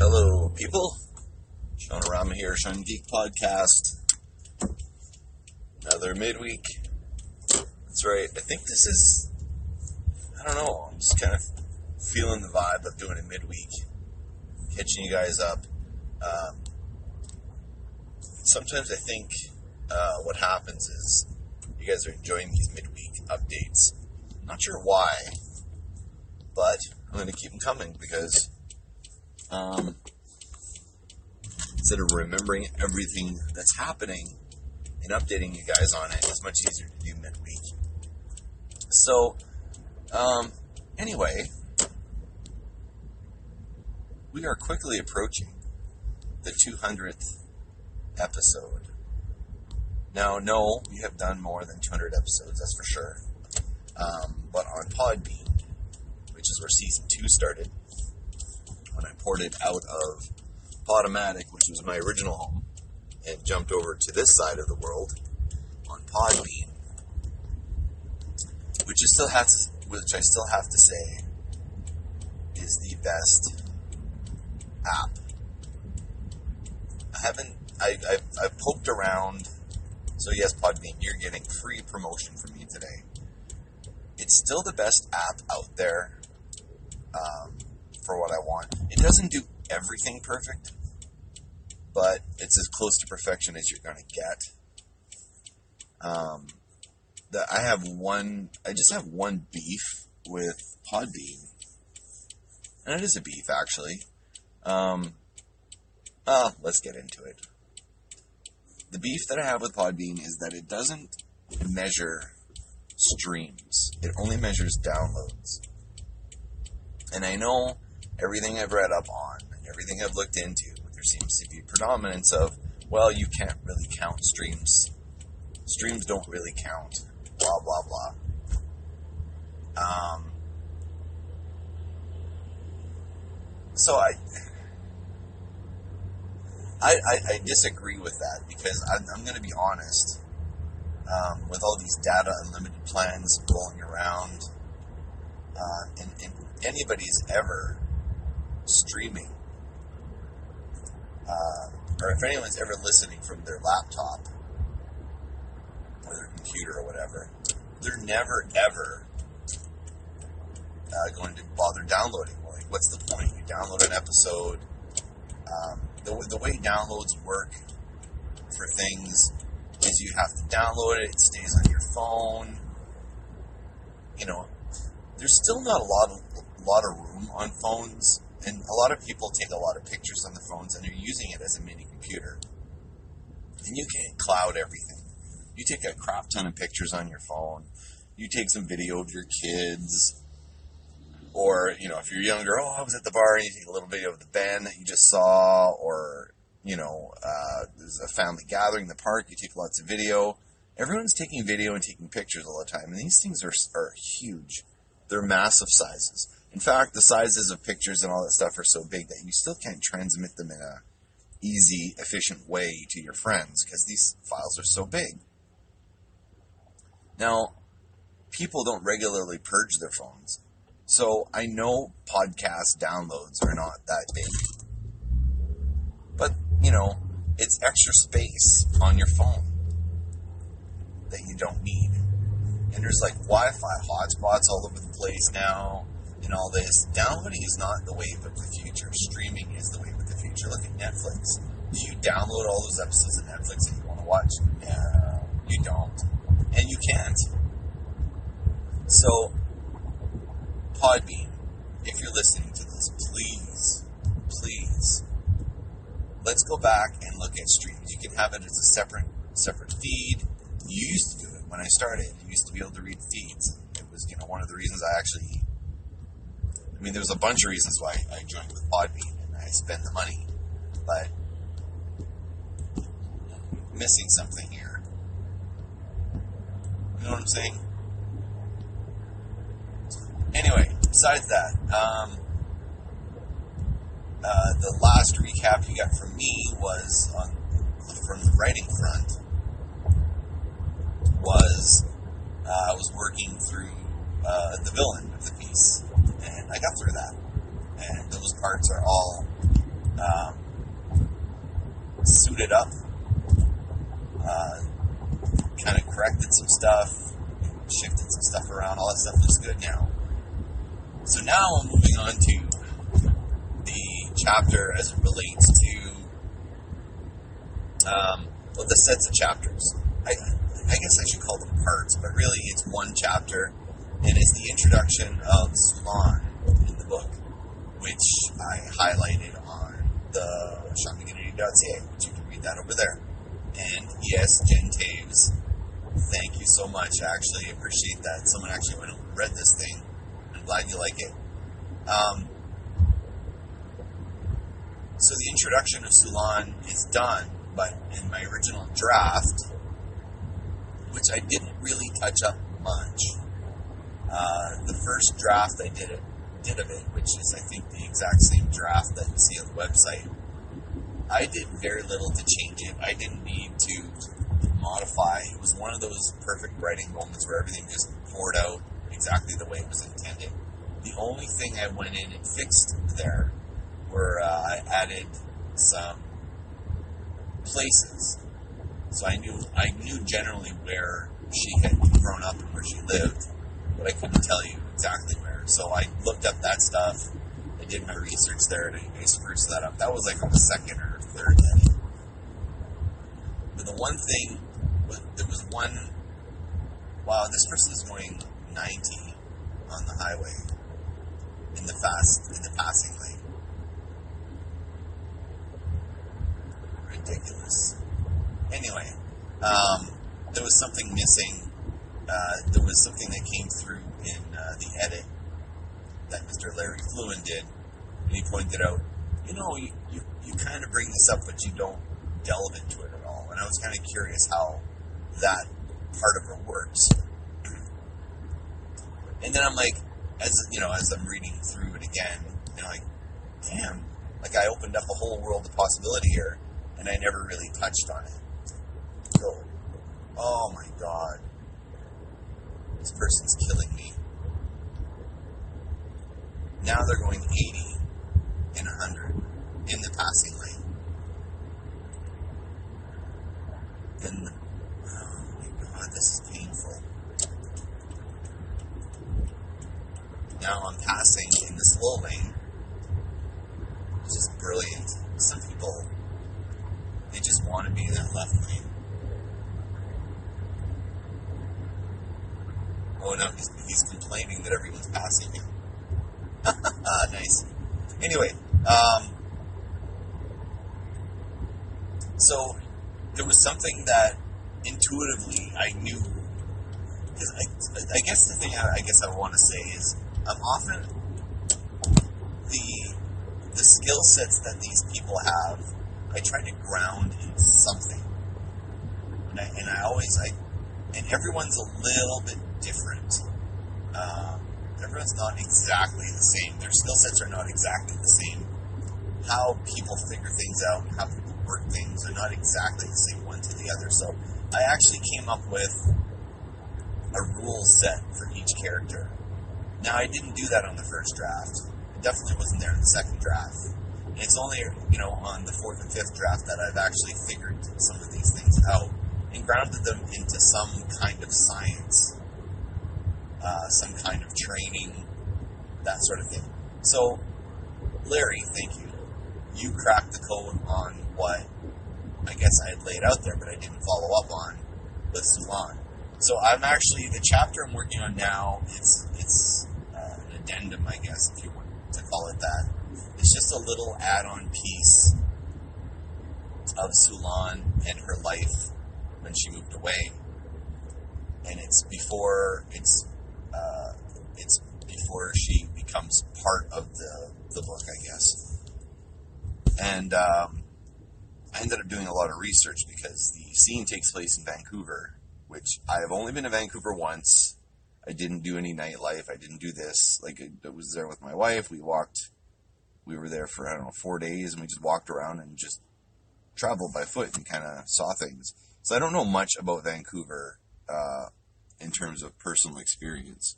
Hello, people. Sean Rama here, Sean Geek Podcast. Another midweek. That's right. I think this is, I don't know, I'm just kind of feeling the vibe of doing a midweek. Catching you guys up. Sometimes I think what happens is you guys are enjoying these midweek updates. I'm not sure why, but I'm going to keep them coming because instead of remembering everything that's happening and updating you guys on it, it's much easier to do midweek. So, anyway, we are quickly approaching the 200th episode. Now, no, we have done more than 200 episodes, that's for sure. But on Podbean, which is where Season 2 started, when I ported out of Podomatic, which was my original home, and jumped over to this side of the world on Podbean, which I still have to say is the best app. I've poked around. So yes, Podbean, you're getting free promotion from me today. It's still the best app out there for what I want. It doesn't do everything perfect, but it's as close to perfection as you're going to get. I just have one beef with Podbean, and it is a beef actually. Let's get into it. The beef that I have with Podbean is that it doesn't measure streams. It only measures downloads. And I know everything I've read up on and everything I've looked into, there seems to be a predominance of, well, you can't really count streams. Streams don't really count. Blah, blah, blah. So I disagree with that because I'm going to be honest. With all these data unlimited plans rolling around, and anybody's ever streaming, or if anyone's ever listening from their laptop or their computer or whatever, they're never ever going to bother downloading. Like, what's the point? You download an episode. The way downloads work for things is you have to download it stays on your phone. You know, there's still not a lot of room on phones, and a lot of people take a lot of pictures on the phones and they're using it as a mini computer. And you can't cloud everything. You take a crap ton of pictures on your phone. You take some video of your kids. Or, you know, if you're younger, I was at the bar, and you take a little video of the band that you just saw, or, you know, there's a family gathering in the park, you take lots of video. Everyone's taking video and taking pictures all the time, and these things are huge. They're massive sizes. In fact, the sizes of pictures and all that stuff are so big that you still can't transmit them in a easy, efficient way to your friends, because these files are so big. Now, people don't regularly purge their phones. So I know podcast downloads are not that big. But, you know, it's extra space on your phone that you don't need. And there's like Wi-Fi hotspots all over the place now and all this. Downloading is not the wave of the future. Streaming is the wave of the future. Look at Netflix. Do you download all those episodes of Netflix that you want to watch? No, you don't. And you can't. So, Podbean, if you're listening to this, please, let's go back and look at streams. You can have it as a separate feed. You used to do it when I started. You used to be able to read feeds. It was, you know, one of the reasons there was a bunch of reasons why I joined with Podbean and I spent the money, but I'm missing something here. You know what I'm saying? Anyway, besides that, the last recap you got from me was from the writing front. I was working through the villain of the piece, and I got through that. And those parts are all suited up, kind of corrected some stuff, shifted some stuff around. All that stuff looks good now. So now I'm moving on to the chapter as it relates to the sets of chapters. I guess I should call them parts, but really it's one chapter, and it's the introduction of Sulan in the book, which I highlighted on the ShamanCommunity.ca, which you can read that over there. And yes, Jen Taves, thank you so much. I actually appreciate that. Someone actually went and read this thing. I'm glad you like it. So the introduction of Sulan is done, but in my original draft, which I didn't really touch up much, the first draft I did of it, which is I think the exact same draft that you see on the website, I did very little to change it. I didn't need to modify. It was one of those perfect writing moments where everything just poured out exactly the way it was intended. The only thing I went in and fixed there were I added some places. So I knew generally where she had grown up and where she lived, but I couldn't tell you exactly where. So I looked up that stuff. I did my research there, and I spruced that up. That was like on the second or third edit. But the one thing, there was one, wow, this person is going 90 on the highway in the passing lane. Ridiculous. Anyway, there was something missing. There was something that came through in the edit that Mr. Larry Sulan did, and he pointed out, you kind of bring this up, but you don't delve into it at all. And I was kind of curious how that part of it works. And then I'm like, as I'm reading through it again, like, damn, like I opened up a whole world of possibility here, and I never really touched on it. So, oh my God, this person's killing me. Now they're going 80 and 100 in the passing lane. And, oh my God, this is painful. Now I'm passing in the slow lane. It's just brilliant. Some people, they just want to be in that left lane. Oh no, he's complaining that everyone's passing him. Nice. Anyway, so there was something that intuitively I knew, because I guess the thing I want to say is I'm often the skill sets that these people have, I try to ground in something, and everyone's a little bit different. Everyone's not exactly the same. Their skill sets are not exactly the same. How people figure things out, how people work things are not exactly the same one to the other. So I actually came up with a rule set for each character. Now, I didn't do that on the first draft. It definitely wasn't there in the second draft. And it's only, on the fourth and fifth draft that I've actually figured some of these things out and grounded them into some kind of science, some kind of training, that sort of thing. So, Larry, thank you. You cracked the code on what I guess I had laid out there, but I didn't follow up on with Sulan. So I'm actually, the chapter I'm working on now, it's an addendum, I guess, if you want to call it that. It's just a little add-on piece of Sulan and her life when she moved away. And it's before she becomes part of the book, I guess. And I ended up doing a lot of research because the scene takes place in Vancouver, which I have only been to Vancouver once. I didn't do any nightlife. I didn't do this. Like, I was there with my wife. We were there for, 4 days, and we just walked around and just traveled by foot and kind of saw things. So I don't know much about Vancouver in terms of personal experience.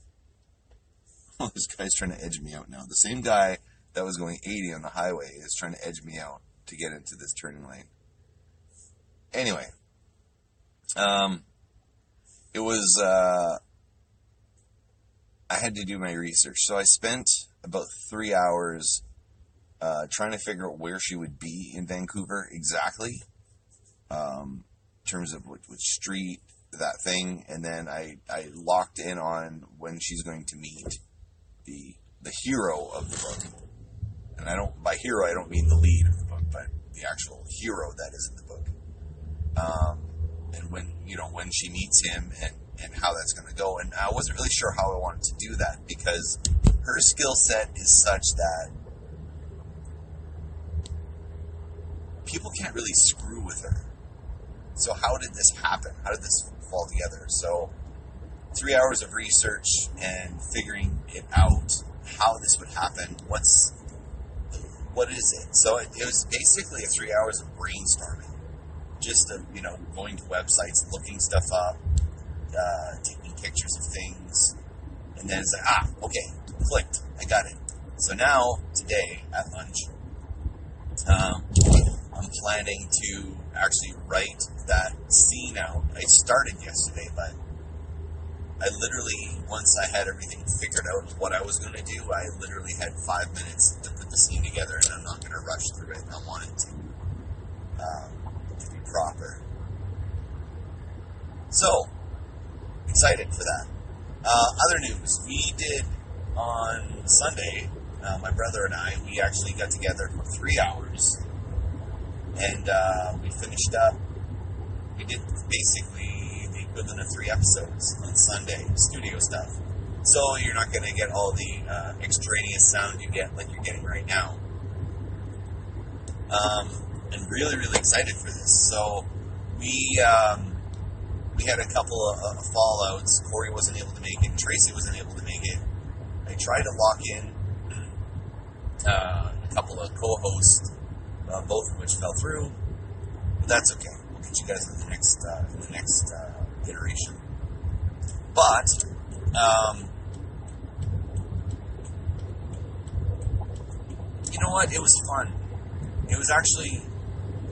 Oh, this guy's trying to edge me out now. The same guy that was going 80 on the highway is trying to edge me out to get into this turning lane. Anyway, it was, I had to do my research. So I spent about 3 hours trying to figure out where she would be in Vancouver exactly, in terms of which street, that thing, and then I locked in on when she's going to meet the hero of the book. And by hero, I don't mean the lead of the book, but the actual hero that is in the book. And when she meets him and how that's going to go. And I wasn't really sure how I wanted to do that because her skill set is such that people can't really screw with her. So how did this happen? How did this fall together? So 3 hours of research and figuring it out, how this would happen. What is it? So it was basically 3 hours of brainstorming. Just of, going to websites, looking stuff up, taking pictures of things. And then it's like, okay, clicked. I got it. So now, today, at lunch, I'm planning to actually write that scene out. I started yesterday, but I literally, once I had everything figured out of what I was going to do, I literally had 5 minutes to put the scene together, and I'm not going to rush through it. I want it to be proper. So, excited for that. Other news. We did on Sunday, my brother and I, we actually got together for 3 hours, and we finished up. We did basically the equivalent of 3 episodes on Sunday, studio stuff. So you're not going to get all the extraneous sound you get like you're getting right now. And really, really excited for this. So we had a couple of fallouts. Corey wasn't able to make it. Tracy wasn't able to make it. I tried to lock in a couple of co-hosts, both of which fell through. But that's okay. We'll get you guys in the next iteration. But you know what? It was fun. It was actually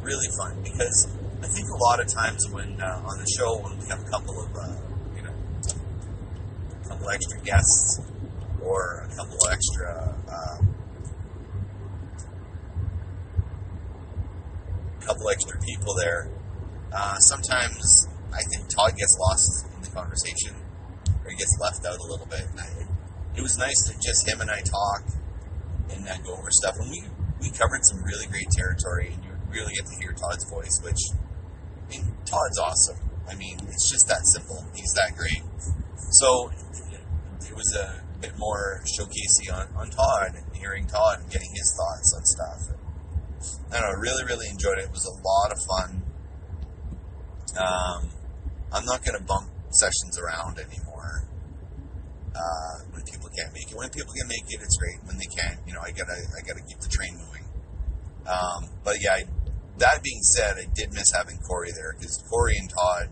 really fun because I think a lot of times when on the show when we have a couple of extra guests or a couple of extra people there, sometimes I think Todd gets lost in the conversation or he gets left out a little bit. And it was nice to just him and I talk and go over stuff, and we covered some really great territory, and you really get to hear Todd's voice, which, I mean, Todd's awesome. I mean, it's just that simple. He's that great. So it was a bit more showcasey on Todd, and hearing Todd and getting his thoughts on stuff. I don't know, really, really enjoyed it. It was a lot of fun. I'm not going to bump sessions around anymore when people can't make it. When people can make it, it's great. When they can't, I gotta keep the train moving. But yeah, that being said, I did miss having Corey there because Corey and Todd,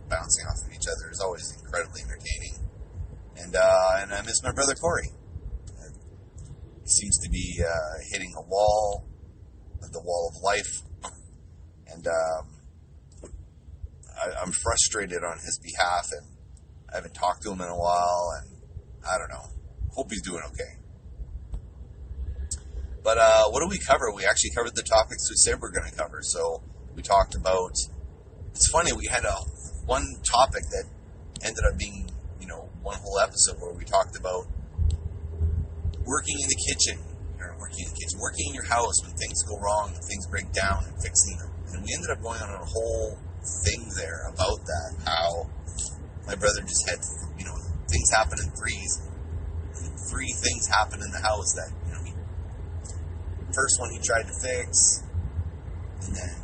bouncing off of each other is always incredibly entertaining. And I miss my brother Corey. He seems to be hitting the wall of life, and I'm frustrated on his behalf, and I haven't talked to him in a while, and I don't know. Hope he's doing okay. But what did we cover? We actually covered the topics we said we're going to cover. So we talked about, it's funny, we had one topic that ended up being, one whole episode where we talked about working in the kitchen, working in your house when things go wrong, when things break down, and fixing them. And we ended up going on a whole thing there about that, how my brother just had, things happen in threes. 3 things happen in the house that, first one he tried to fix, and then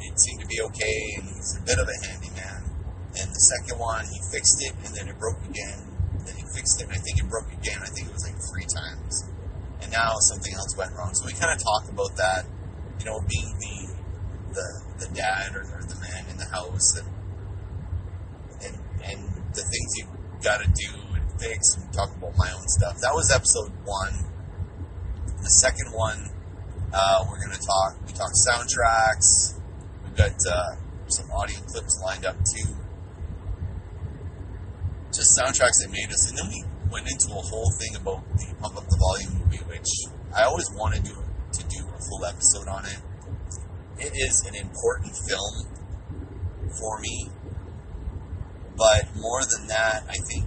it seemed to be okay, and he's a bit of a handyman. And the second one, he fixed it, and then it broke again. Then he fixed it, and I think it broke again. I think it was like 3 times. And now something else went wrong. So we kind of talk about that, being the dad or the man in the house, and the things you got to do and fix, and talk about my own stuff. That was episode 1. the second one, we talk soundtracks. We've got some audio clips lined up too. Just soundtracks that made us. And then we went into a whole thing about the Pump Up the Volume movie, which I always wanted to do a full episode on it. It is an important film for me, but more than that, I think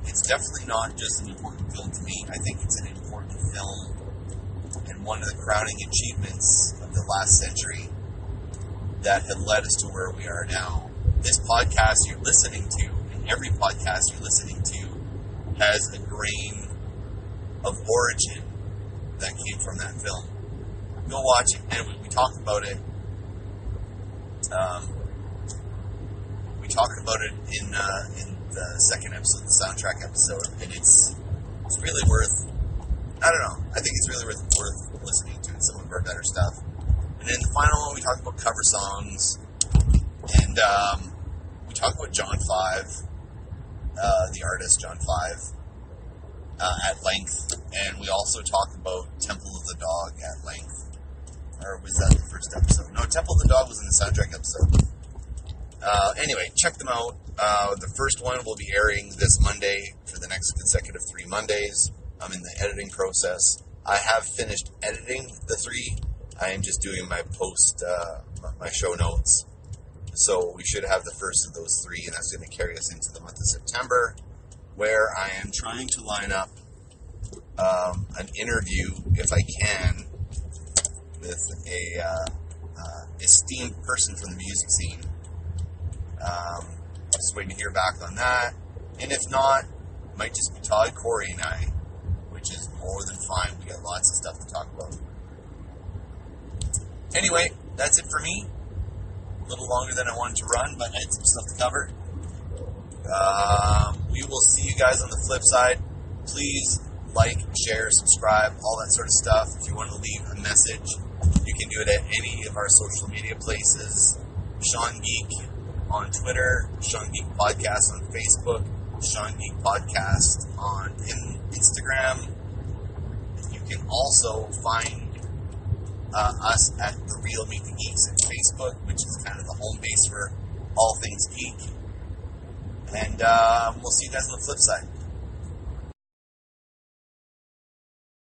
it's definitely not just an important film to me. I think it's an important film and one of the crowning achievements of the last century that have led us to where we are now. This podcast you're listening to, and every podcast you're listening to, has a grain of origin that came from that film. Go watch it. And we talk about it. We talk about it in the second episode, the soundtrack episode, and it's really worth. I don't know. I think it's really worth listening to. It's some of our better stuff. And then the final one, we talk about cover songs, and we talk about John 5, the artist John 5, at length, and we also talk about Temple of the Dog at length. Or was that the first episode? No, Temple of the Dog was in the soundtrack episode. Anyway, check them out. The first one will be airing this Monday for the next consecutive 3 Mondays. I'm in the editing process. I have finished editing the 3. I am just doing my my show notes. So we should have the first of those 3, and that's going to carry us into the month of September, where I am trying to line up an interview, if I can, with a esteemed person from the music scene. Just waiting to hear back on that. And if not, it might just be Todd, Corey, and I, which is more than fine. We got lots of stuff to talk about. Anyway, that's it for me. A little longer than I wanted to run, but I had some stuff to cover. We will see you guys on the flip side. Please like, share, subscribe, all that sort of stuff. If you want to leave a message, you can do it at any of our social media places. Sean Geek on Twitter, Sean Geek Podcast on Facebook, Sean Geek Podcast on Instagram. You can also find us at The Real Meet the Geeks at Facebook, which is kind of the home base for all things geek. And we'll see you guys on the flip side.